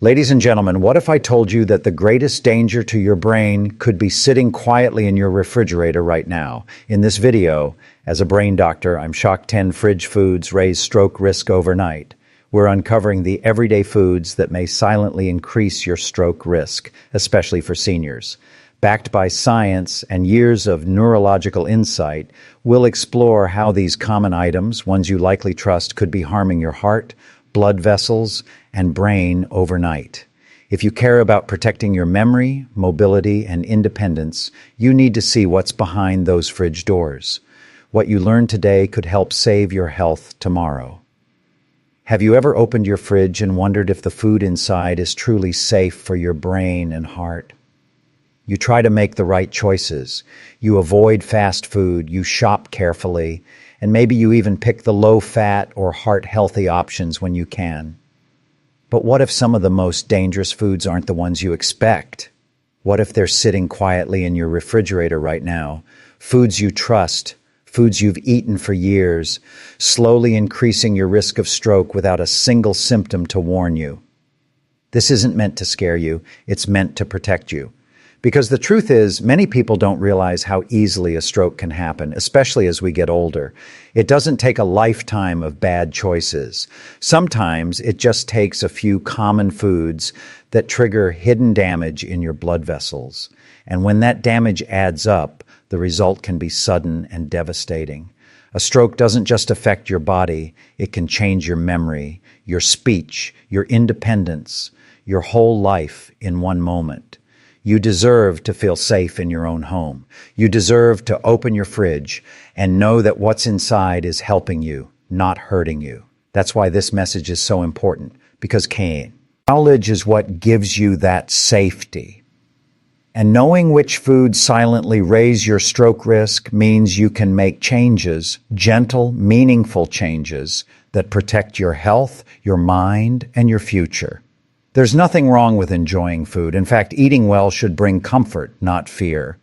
Ladies and gentlemen, what if I told you that the greatest danger to your brain could be sitting quietly in your refrigerator right now? In this video, as a brain doctor, I'm shocked 10 fridge foods raise stroke risk overnight. We're uncovering the everyday foods that may silently increase your stroke risk, especially for seniors. Backed by science and years of neurological insight, we'll explore how these common items, ones you likely trust, could be harming your heart, blood vessels, and brain overnight. If you care about protecting your memory, mobility, and independence, you need to see what's behind those fridge doors. What you learn today could help save your health tomorrow. Have you ever opened your fridge and wondered if the food inside is truly safe for your brain and heart? You try to make the right choices. You avoid fast food, you shop carefully, and maybe you even pick the low-fat or heart-healthy options when you can. But what if some of the most dangerous foods aren't the ones you expect? What if they're sitting quietly in your refrigerator right now? Foods you trust, foods you've eaten for years, slowly increasing your risk of stroke without a single symptom to warn you. This isn't meant to scare you, it's meant to protect you. Because the truth is, many people don't realize how easily a stroke can happen, especially as we get older. It doesn't take a lifetime of bad choices. Sometimes it just takes a few common foods that trigger hidden damage in your blood vessels. And when that damage adds up, the result can be sudden and devastating. A stroke doesn't just affect your body, it can change your memory, your speech, your independence, your whole life in one moment. You deserve to feel safe in your own home. You deserve to open your fridge and know that what's inside is helping you, not hurting you. That's why this message is so important, because knowledge is what gives you that safety. And knowing which foods silently raise your stroke risk means you can make changes, gentle, meaningful changes that protect your health, your mind, and your future. There's nothing wrong with enjoying food. In fact, eating well should bring comfort, not fear.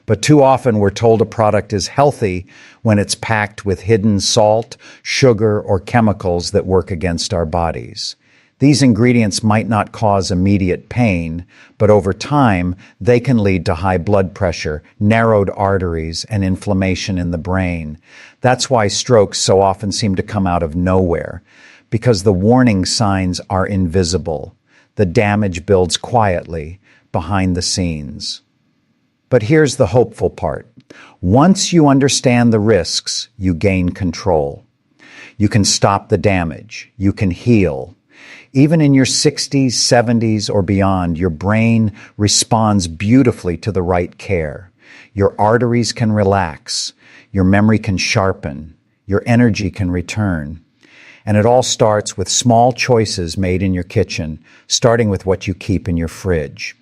But too often we're told a product is healthy when it's packed with hidden salt, sugar, or chemicals that work against our bodies. These ingredients might not cause immediate pain, but over time, they can lead to high blood pressure, narrowed arteries, and inflammation in the brain. That's why strokes so often seem to come out of nowhere, because the warning signs are invisible. The damage builds quietly behind the scenes. But here's the hopeful part. Once you understand the risks, you gain control. You can stop the damage. You can heal. Even in your 60s, 70s, or beyond, your brain responds beautifully to the right care. Your arteries can relax. Your memory can sharpen. Your energy can return. And it all starts with small choices made in your kitchen, starting with what you keep in your fridge.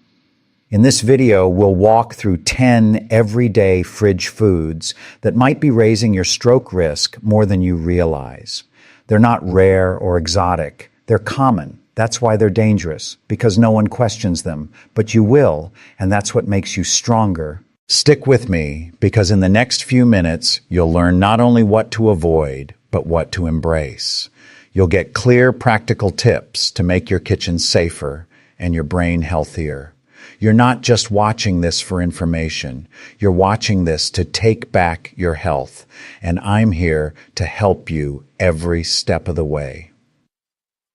In this video, we'll walk through 10 everyday fridge foods that might be raising your stroke risk more than you realize. They're not rare or exotic. They're common. That's why they're dangerous, because no one questions them. But you will, and that's what makes you stronger. Stick with me, because in the next few minutes, you'll learn not only what to avoid, but what to embrace. You'll get clear, practical tips to make your kitchen safer and your brain healthier. You're not just watching this for information. You're watching this to take back your health, and I'm here to help you every step of the way.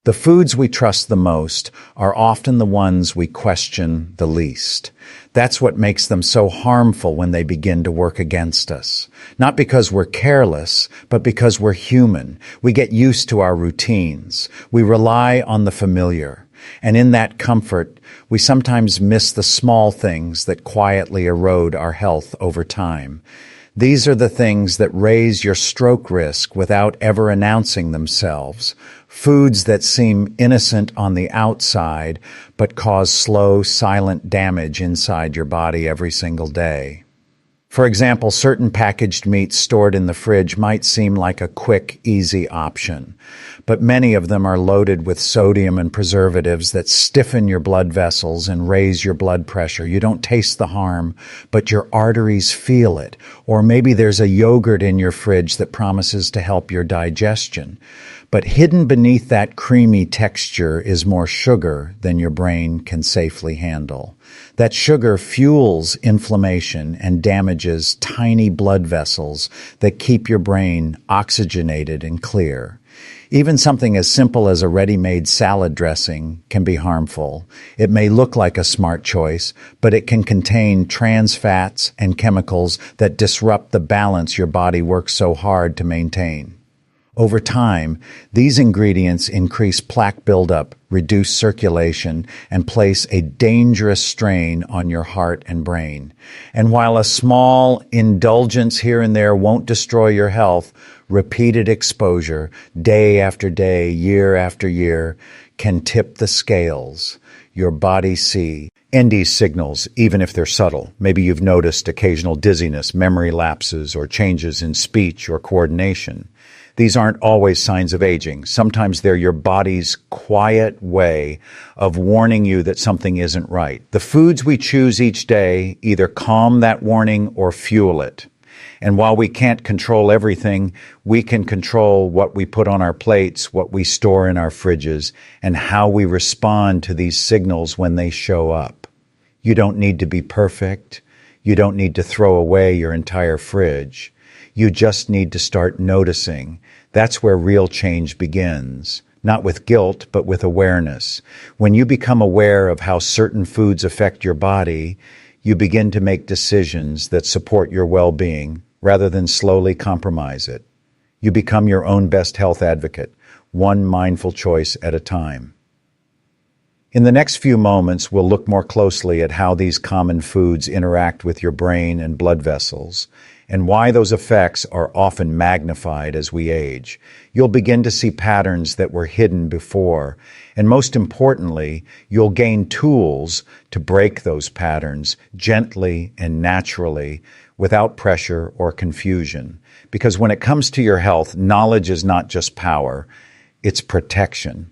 The foods we trust the most are often the ones we question the least. That's what makes them so harmful when they begin to work against us. Not because we're careless, but because we're human. We get used to our routines. We rely on the familiar. And in that comfort, we sometimes miss the small things that quietly erode our health over time. These are the things that raise your stroke risk without ever announcing themselves. Foods that seem innocent on the outside, but cause slow, silent damage inside your body every single day. For example, certain packaged meats stored in the fridge might seem like a quick, easy option, but many of them are loaded with sodium and preservatives that stiffen your blood vessels and raise your blood pressure. You don't taste the harm, but your arteries feel it. Or maybe there's a yogurt in your fridge that promises to help your digestion. But hidden beneath that creamy texture is more sugar than your brain can safely handle. That sugar fuels inflammation and damages tiny blood vessels that keep your brain oxygenated and clear. Even something as simple as a ready-made salad dressing can be harmful. It may look like a smart choice, but it can contain trans fats and chemicals that disrupt the balance your body works so hard to maintain. Over time, these ingredients increase plaque buildup, reduce circulation, and place a dangerous strain on your heart and brain. And while a small indulgence here and there won't destroy your health, repeated exposure, day after day, year after year, can tip the scales. Your body see these signals, even if they're subtle. Maybe you've noticed occasional dizziness, memory lapses, or changes in speech or coordination. These aren't always signs of aging. Sometimes they're your body's quiet way of warning you that something isn't right. The foods we choose each day either calm that warning or fuel it. And while we can't control everything, we can control what we put on our plates, what we store in our fridges, and how we respond to these signals when they show up. You don't need to be perfect. You don't need to throw away your entire fridge. You just need to start noticing. That's where real change begins. Not with guilt, but with awareness. When you become aware of how certain foods affect your body, you begin to make decisions that support your well-being rather than slowly compromise it. You become your own best health advocate, one mindful choice at a time. In the next few moments, we'll look more closely at how these common foods interact with your brain and blood vessels, and why those effects are often magnified as we age. You'll begin to see patterns that were hidden before, and most importantly, you'll gain tools to break those patterns gently and naturally without pressure or confusion. Because when it comes to your health, knowledge is not just power, it's protection.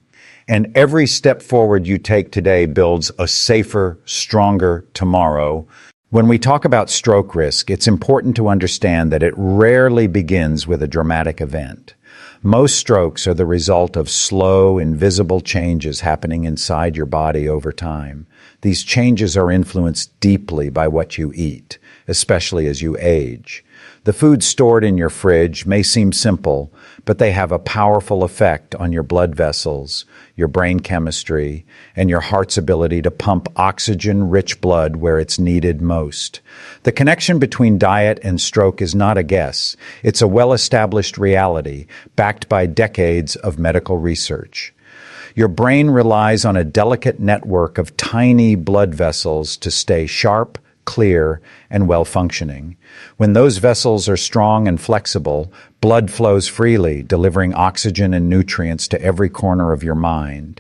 And every step forward you take today builds a safer, stronger tomorrow. When we talk about stroke risk, it's important to understand that it rarely begins with a dramatic event. Most strokes are the result of slow, invisible changes happening inside your body over time. These changes are influenced deeply by what you eat, especially as you age. The foods stored in your fridge may seem simple, but they have a powerful effect on your blood vessels, your brain chemistry, and your heart's ability to pump oxygen-rich blood where it's needed most. The connection between diet and stroke is not a guess. It's a well-established reality, backed by decades of medical research. Your brain relies on a delicate network of tiny blood vessels to stay sharp, clear, and well-functioning. When those vessels are strong and flexible, blood flows freely, delivering oxygen and nutrients to every corner of your mind.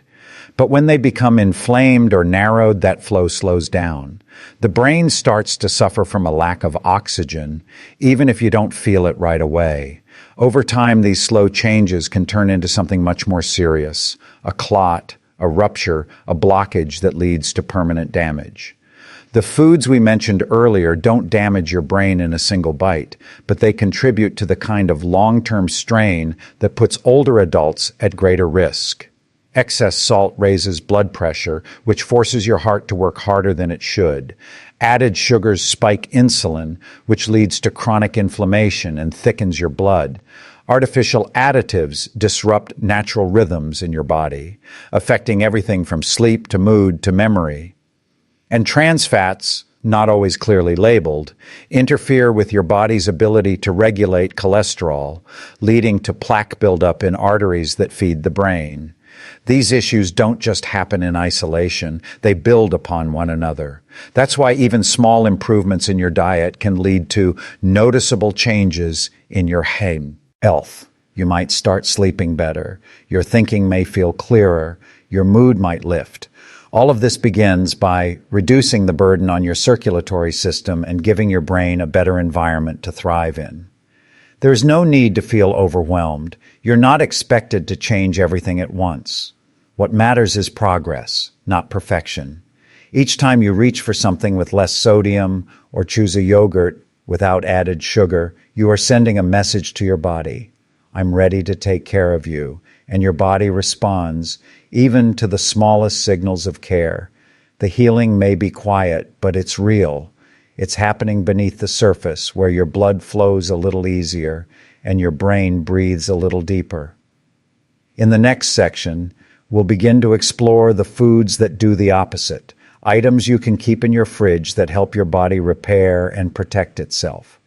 But when they become inflamed or narrowed, that flow slows down. The brain starts to suffer from a lack of oxygen, even if you don't feel it right away. Over time, these slow changes can turn into something much more serious: a clot, a rupture, a blockage that leads to permanent damage. The foods we mentioned earlier don't damage your brain in a single bite, but they contribute to the kind of long-term strain that puts older adults at greater risk. Excess salt raises blood pressure, which forces your heart to work harder than it should. Added sugars spike insulin, which leads to chronic inflammation and thickens your blood. Artificial additives disrupt natural rhythms in your body, affecting everything from sleep to mood to memory. And trans fats, not always clearly labeled, interfere with your body's ability to regulate cholesterol, leading to plaque buildup in arteries that feed the brain. These issues don't just happen in isolation, they build upon one another. That's why even small improvements in your diet can lead to noticeable changes in your health. You might start sleeping better, your thinking may feel clearer, your mood might lift. All of this begins by reducing the burden on your circulatory system and giving your brain a better environment to thrive in. There's no need to feel overwhelmed. You're not expected to change everything at once. What matters is progress, not perfection. Each time you reach for something with less sodium or choose a yogurt without added sugar, you are sending a message to your body. I'm ready to take care of you. And your body responds, even to the smallest signals of care. The healing may be quiet, but it's real. It's happening beneath the surface, where your blood flows a little easier and your brain breathes a little deeper. In the next section, we'll begin to explore the foods that do the opposite, items you can keep in your fridge that help your body repair and protect itself.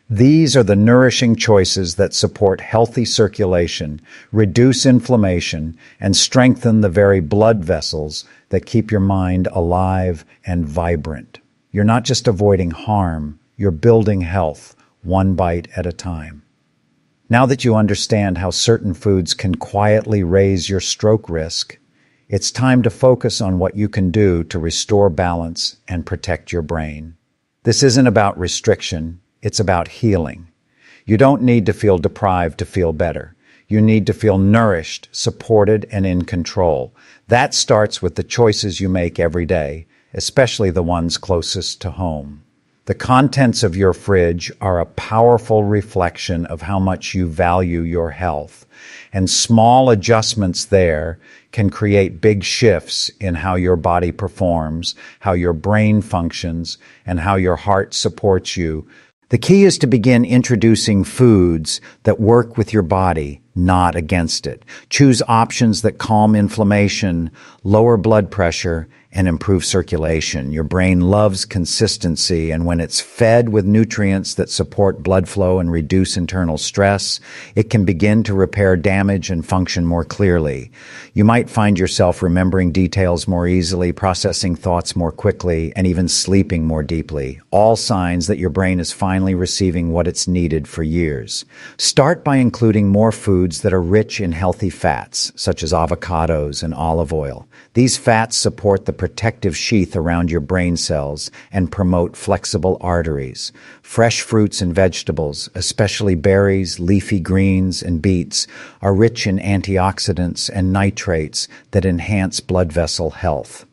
These are the nourishing choices that support healthy circulation, reduce inflammation, and strengthen the very blood vessels that keep your mind alive and vibrant. You're not just avoiding harm, you're building health, one bite at a time. Now that you understand how certain foods can quietly raise your stroke risk, it's time to focus on what you can do to restore balance and protect your brain. This isn't about restriction, it's about healing. You don't need to feel deprived to feel better. You need to feel nourished, supported, and in control. That starts with the choices you make every day, especially the ones closest to home. The contents of your fridge are a powerful reflection of how much you value your health, and small adjustments there can create big shifts in how your body performs, how your brain functions, and how your heart supports you. The key is to begin introducing foods that work with your body, not against it. Choose options that calm inflammation, lower blood pressure, and improve circulation. Your brain loves consistency, and when it's fed with nutrients that support blood flow and reduce internal stress, it can begin to repair damage and function more clearly. You might find yourself remembering details more easily, processing thoughts more quickly, and even sleeping more deeply. All signs that your brain is finally receiving what it's needed for years. Start by including more foods that are rich in healthy fats, such as avocados and olive oil. These fats support the protective sheath around your brain cells and promote flexible arteries. Fresh fruits and vegetables, especially berries, leafy greens, and beets, are rich in antioxidants and nitrates that enhance blood vessel health.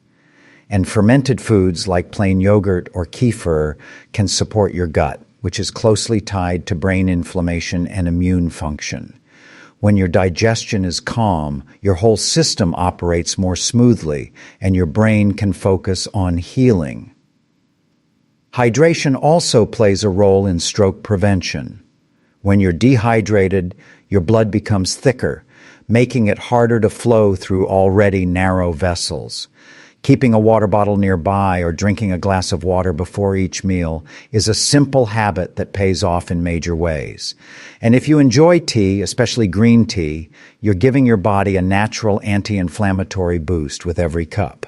And fermented foods like plain yogurt or kefir can support your gut, which is closely tied to brain inflammation and immune function. When your digestion is calm, your whole system operates more smoothly, and your brain can focus on healing. Hydration also plays a role in stroke prevention. When you're dehydrated, your blood becomes thicker, making it harder to flow through already narrow vessels. Keeping a water bottle nearby or drinking a glass of water before each meal is a simple habit that pays off in major ways. And if you enjoy tea, especially green tea, you're giving your body a natural anti-inflammatory boost with every cup.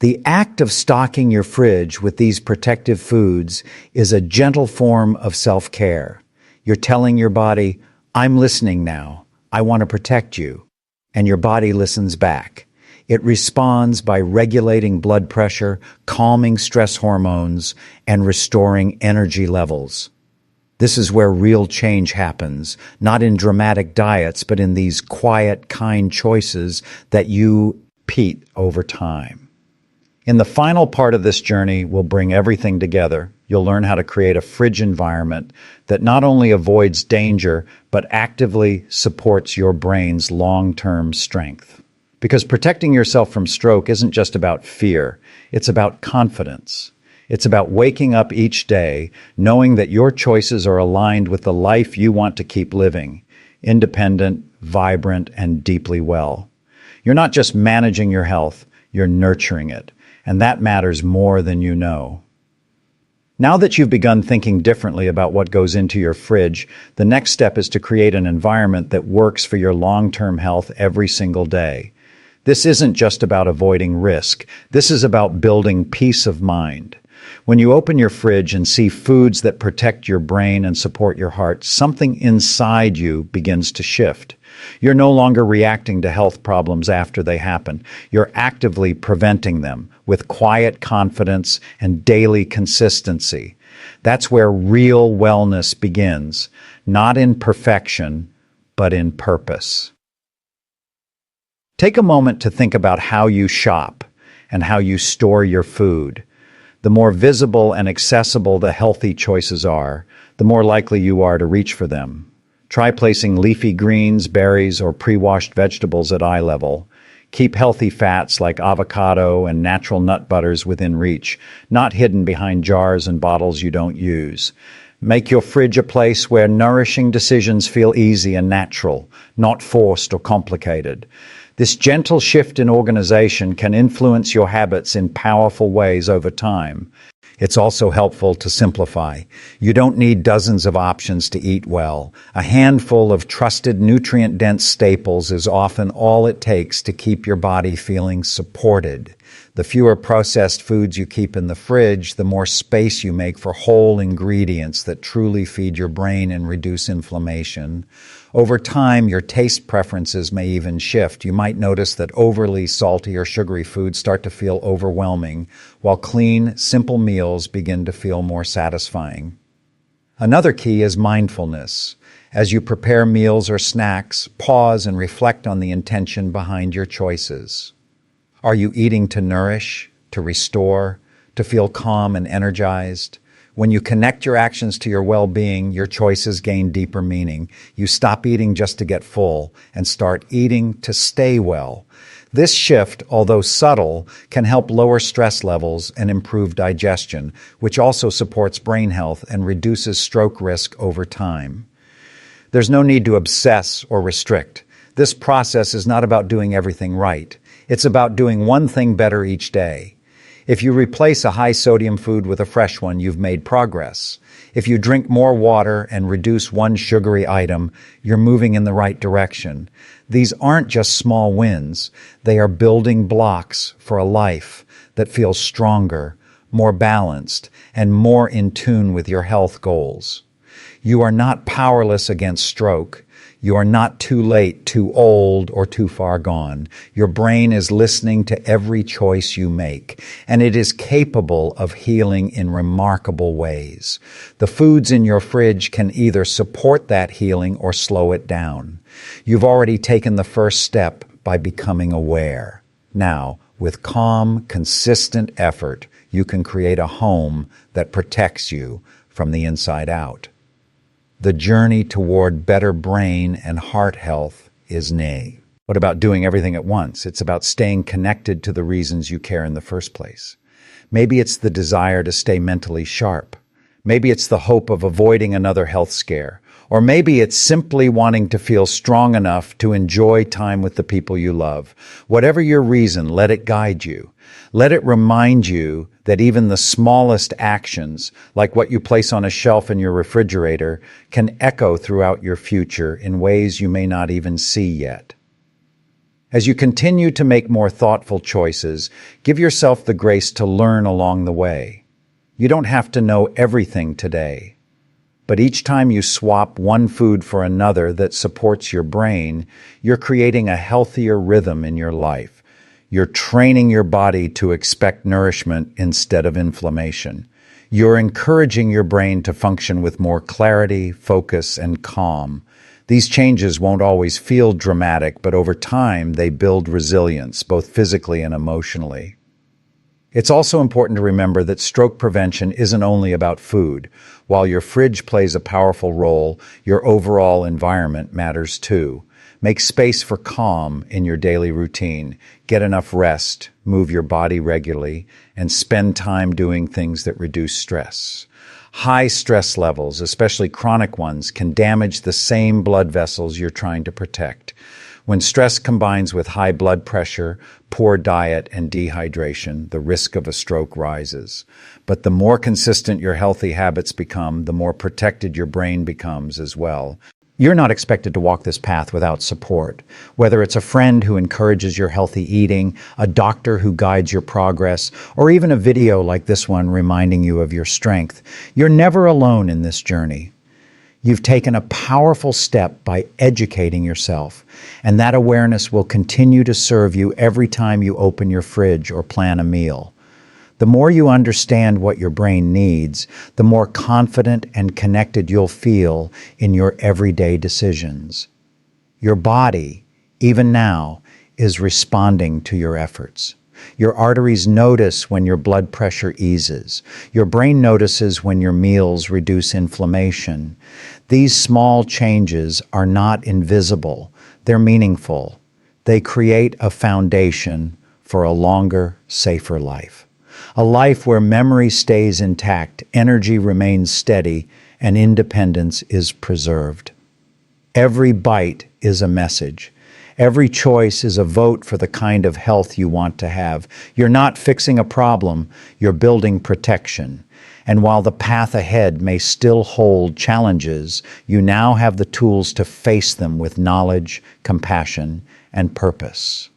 The act of stocking your fridge with these protective foods is a gentle form of self-care. You're telling your body, I'm listening now. I want to protect you. And your body listens back. It responds by regulating blood pressure, calming stress hormones, and restoring energy levels. This is where real change happens, not in dramatic diets, but in these quiet, kind choices that you repeat over time. In the final part of this journey, we'll bring everything together. You'll learn how to create a fridge environment that not only avoids danger, but actively supports your brain's long-term strength. Because protecting yourself from stroke isn't just about fear, it's about confidence. It's about waking up each day knowing that your choices are aligned with the life you want to keep living, independent, vibrant, and deeply well. You're not just managing your health, you're nurturing it. And that matters more than you know. Now that you've begun thinking differently about what goes into your fridge, the next step is to create an environment that works for your long-term health every single day. This isn't just about avoiding risk. This is about building peace of mind. When you open your fridge and see foods that protect your brain and support your heart, something inside you begins to shift. You're no longer reacting to health problems after they happen. You're actively preventing them with quiet confidence and daily consistency. That's where real wellness begins, not in perfection, but in purpose. Take a moment to think about how you shop and how you store your food. The more visible and accessible the healthy choices are, the more likely you are to reach for them. Try placing leafy greens, berries, or pre-washed vegetables at eye level. Keep healthy fats like avocado and natural nut butters within reach, not hidden behind jars and bottles you don't use. Make your fridge a place where nourishing decisions feel easy and natural, not forced or complicated. This gentle shift in organization can influence your habits in powerful ways over time. It's also helpful to simplify. You don't need dozens of options to eat well. A handful of trusted nutrient-dense staples is often all it takes to keep your body feeling supported. The fewer processed foods you keep in the fridge, the more space you make for whole ingredients that truly feed your brain and reduce inflammation. Over time, your taste preferences may even shift. You might notice that overly salty or sugary foods start to feel overwhelming, while clean, simple meals begin to feel more satisfying. Another key is mindfulness. As you prepare meals or snacks, pause and reflect on the intention behind your choices. Are you eating to nourish, to restore, to feel calm and energized? When you connect your actions to your well-being, your choices gain deeper meaning. You stop eating just to get full and start eating to stay well. This shift, although subtle, can help lower stress levels and improve digestion, which also supports brain health and reduces stroke risk over time. There's no need to obsess or restrict. This process is not about doing everything right. It's about doing one thing better each day. If you replace a high-sodium food with a fresh one, you've made progress. If you drink more water and reduce one sugary item, you're moving in the right direction. These aren't just small wins. They are building blocks for a life that feels stronger, more balanced, and more in tune with your health goals. You are not powerless against stroke. You are not too late, too old, or too far gone. Your brain is listening to every choice you make, and it is capable of healing in remarkable ways. The foods in your fridge can either support that healing or slow it down. You've already taken the first step by becoming aware. Now, with calm, consistent effort, you can create a home that protects you from the inside out. The journey toward better brain and heart health is near. What about doing everything at once? It's about staying connected to the reasons you care in the first place. Maybe it's the desire to stay mentally sharp. Maybe it's the hope of avoiding another health scare. Or maybe it's simply wanting to feel strong enough to enjoy time with the people you love. Whatever your reason, let it guide you. Let it remind you that even the smallest actions, like what you place on a shelf in your refrigerator, can echo throughout your future in ways you may not even see yet. As you continue to make more thoughtful choices, give yourself the grace to learn along the way. You don't have to know everything today. But each time you swap one food for another that supports your brain, you're creating a healthier rhythm in your life. You're training your body to expect nourishment instead of inflammation. You're encouraging your brain to function with more clarity, focus, and calm. These changes won't always feel dramatic, but over time they build resilience, both physically and emotionally. It's also important to remember that stroke prevention isn't only about food. While your fridge plays a powerful role, your overall environment matters too. Make space for calm in your daily routine. Get enough rest, move your body regularly, and spend time doing things that reduce stress. High stress levels, especially chronic ones, can damage the same blood vessels you're trying to protect. When stress combines with high blood pressure, poor diet, and dehydration, the risk of a stroke rises. But the more consistent your healthy habits become, the more protected your brain becomes as well. You're not expected to walk this path without support. Whether it's a friend who encourages your healthy eating, a doctor who guides your progress, or even a video like this one reminding you of your strength, you're never alone in this journey. You've taken a powerful step by educating yourself, and that awareness will continue to serve you every time you open your fridge or plan a meal. The more you understand what your brain needs, the more confident and connected you'll feel in your everyday decisions. Your body, even now, is responding to your efforts. Your arteries notice when your blood pressure eases. Your brain notices when your meals reduce inflammation. These small changes are not invisible. They're meaningful. They create a foundation for a longer, safer life. A life where memory stays intact, energy remains steady, and independence is preserved. Every bite is a message. Every choice is a vote for the kind of health you want to have. You're not fixing a problem, you're building protection. And while the path ahead may still hold challenges, you now have the tools to face them with knowledge, compassion, and purpose.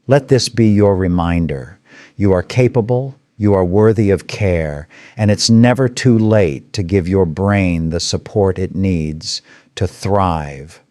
Let this be your reminder. You are capable, you are worthy of care, and it's never too late to give your brain the support it needs to thrive.